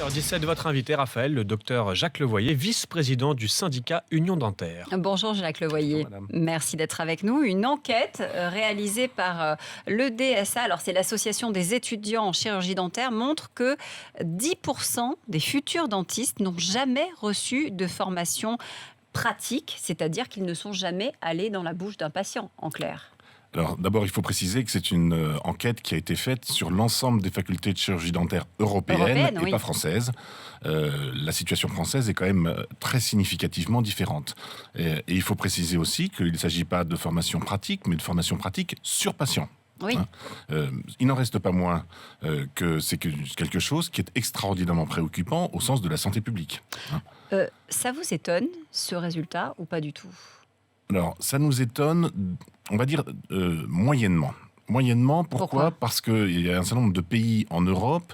7h17, votre invité, Raphaël, le docteur Jacques Levoyer, vice-président du syndicat Union Dentaire. Bonjour Jacques Levoyer, Bonjour, merci d'être avec nous. Une enquête réalisée par le DSA, alors c'est l'association des étudiants en chirurgie dentaire, montre que 10% des futurs dentistes n'ont jamais reçu de formation pratique, c'est-à-dire qu'ils ne sont jamais allés dans la bouche d'un patient, en clair. Alors d'abord, il faut préciser que c'est une enquête qui a été faite sur l'ensemble des facultés de chirurgie dentaire européennes et oui. pas françaises. La situation française est quand même très significativement différente. Et il faut préciser aussi qu'il ne s'agit pas de formation pratique, mais de formation pratique sur patient. Oui. Il n'en reste pas moins que c'est quelque chose qui est extraordinairement préoccupant au sens de la santé publique. Ça vous étonne, ce résultat, ou pas du tout ? Alors, ça nous étonne, on va dire, moyennement. Moyennement, pourquoi ? Parce qu'il y a un certain nombre de pays en Europe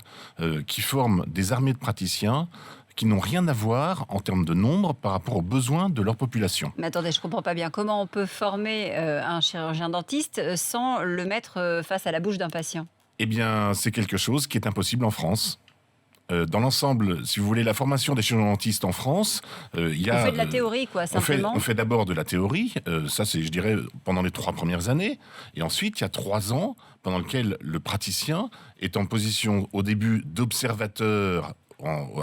qui forment des armées de praticiens qui n'ont rien à voir en termes de nombre par rapport aux besoins de leur population. Mais attendez, je ne comprends pas bien. Comment on peut former un chirurgien dentiste sans le mettre face à la bouche d'un patient ? Eh bien, c'est quelque chose qui est impossible en France. Dans l'ensemble, si vous voulez, la formation des chirurgiens dentistes en France, il y a... On fait de la théorie, quoi, simplement. On fait d'abord de la théorie, ça c'est, je dirais, pendant les 3 premières années, et ensuite il y a 3 ans pendant lesquels le praticien est en position, au début, d'observateur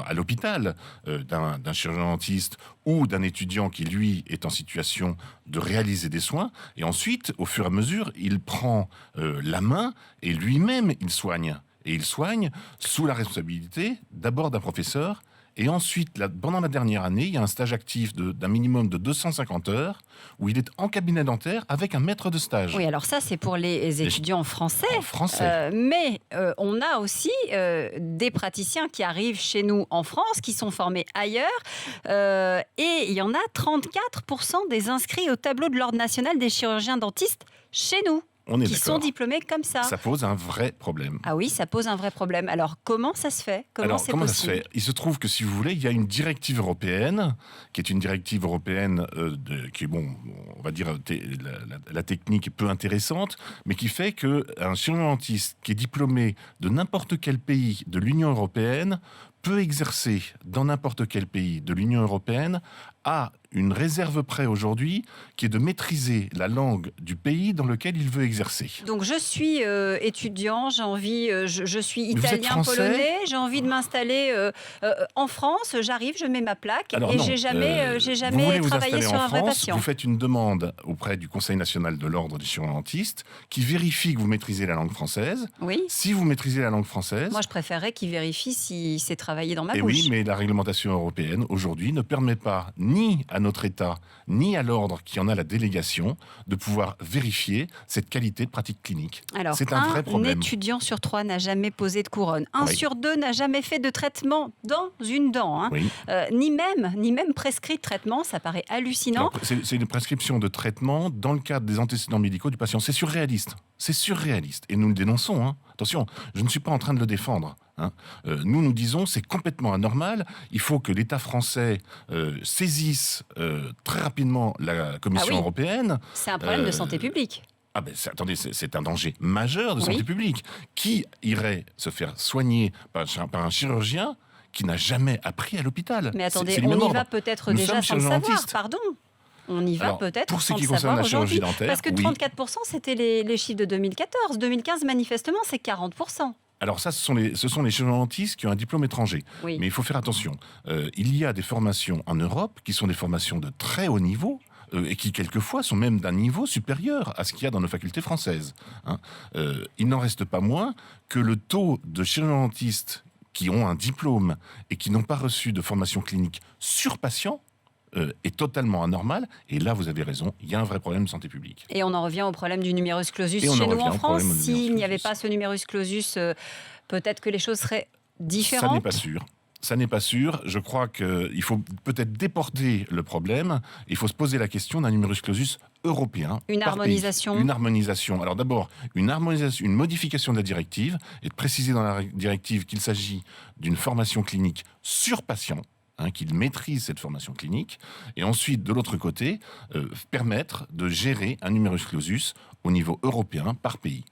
à l'hôpital d'un chirurgien dentiste ou d'un étudiant qui, lui, est en situation de réaliser des soins. Et ensuite, au fur et à mesure, il prend la main et lui-même, il soigne. Et il soigne sous la responsabilité d'abord d'un professeur. Et ensuite, pendant la dernière année, il y a un stage actif d'un minimum de 250 heures où il est en cabinet dentaire avec un maître de stage. Oui, alors ça, c'est pour les étudiants français. Mais on a aussi des praticiens qui arrivent chez nous en France, qui sont formés ailleurs. Et il y en a 34% des inscrits au tableau de l'Ordre national des chirurgiens dentistes chez nous. Qui sont diplômés comme ça. Ça pose un vrai problème. Ah oui, ça pose un vrai problème. Alors, comment ça se fait ? Comment ça se fait ? Il se trouve que, si vous voulez, il y a une directive européenne, qui est une directive européenne qui est, bon, on va dire, la technique est peu intéressante, mais qui fait qu'un chirurgien dentiste qui est diplômé de n'importe quel pays de l'Union européenne peut exercer dans n'importe quel pays de l'Union européenne à une réserve près aujourd'hui, qui est de maîtriser la langue du pays dans lequel il veut exercer. Donc je suis étudiant, j'ai envie, je suis italien, polonais, j'ai envie de m'installer en France, j'arrive, je mets ma plaque. Alors et non, j'ai jamais travaillé sur un vrai patient. Vous faites une demande auprès du Conseil national de l'Ordre des chirurgiens dentistes qui vérifie que vous maîtrisez la langue française. Oui. Si vous maîtrisez la langue française... Moi, je préférerais qu'il vérifie si c'est travaillé dans ma bouche. Oui, mais la réglementation européenne, aujourd'hui, ne permet pas ni à notre État, ni à l'Ordre qui en a la délégation, de pouvoir vérifier cette qualité de pratique clinique. Alors, c'est un vrai problème. Un étudiant sur 3 n'a jamais posé de couronne. Un sur 2 n'a jamais fait de traitement dans une dent. Hein. Oui. Ni même prescrit de traitement, ça paraît hallucinant. C'est une prescription de traitement dans le cadre des antécédents médicaux du patient. C'est surréaliste. C'est surréaliste. Et nous le dénonçons. Hein. Attention, je ne suis pas en train de le défendre. Hein. Nous disons c'est complètement anormal. Il faut que l'État français saisisse très rapidement la Commission européenne. C'est un problème de santé publique. Attendez, c'est un danger majeur de santé publique. Qui irait se faire soigner par un chirurgien qui n'a jamais appris à l'hôpital ? Mais attendez, on y va peut-être déjà sans le savoir, pardon. On y va peut-être sans le savoir aujourd'hui. Parce que 34%, c'était les chiffres de 2014. 2015, manifestement, c'est 40%. Alors ça, ce sont les chirurgiens dentistes qui ont un diplôme étranger. Oui. Mais il faut faire attention. Il y a des formations en Europe qui sont des formations de très haut niveau, et qui, quelquefois, sont même d'un niveau supérieur à ce qu'il y a dans nos facultés françaises. Hein. Il n'en reste pas moins que le taux de chirurgiens dentistes qui ont un diplôme et qui n'ont pas reçu de formation clinique sur patient est totalement anormal. Et là, vous avez raison, il y a un vrai problème de santé publique. Et on en revient au problème du numerus clausus chez nous en France. S'il n'y avait pas ce numerus clausus, peut-être que les choses seraient différentes. Ça n'est pas sûr. Ça n'est pas sûr. Je crois qu'il faut peut-être déporter le problème. Il faut se poser la question d'un numerus clausus européen. Une harmonisation. Une harmonisation. Alors d'abord, une modification de la directive, et de préciser dans la directive qu'il s'agit d'une formation clinique sur patient. Qu'il maîtrise cette formation clinique, et ensuite, de l'autre côté, permettre de gérer un numerus clausus au niveau européen par pays.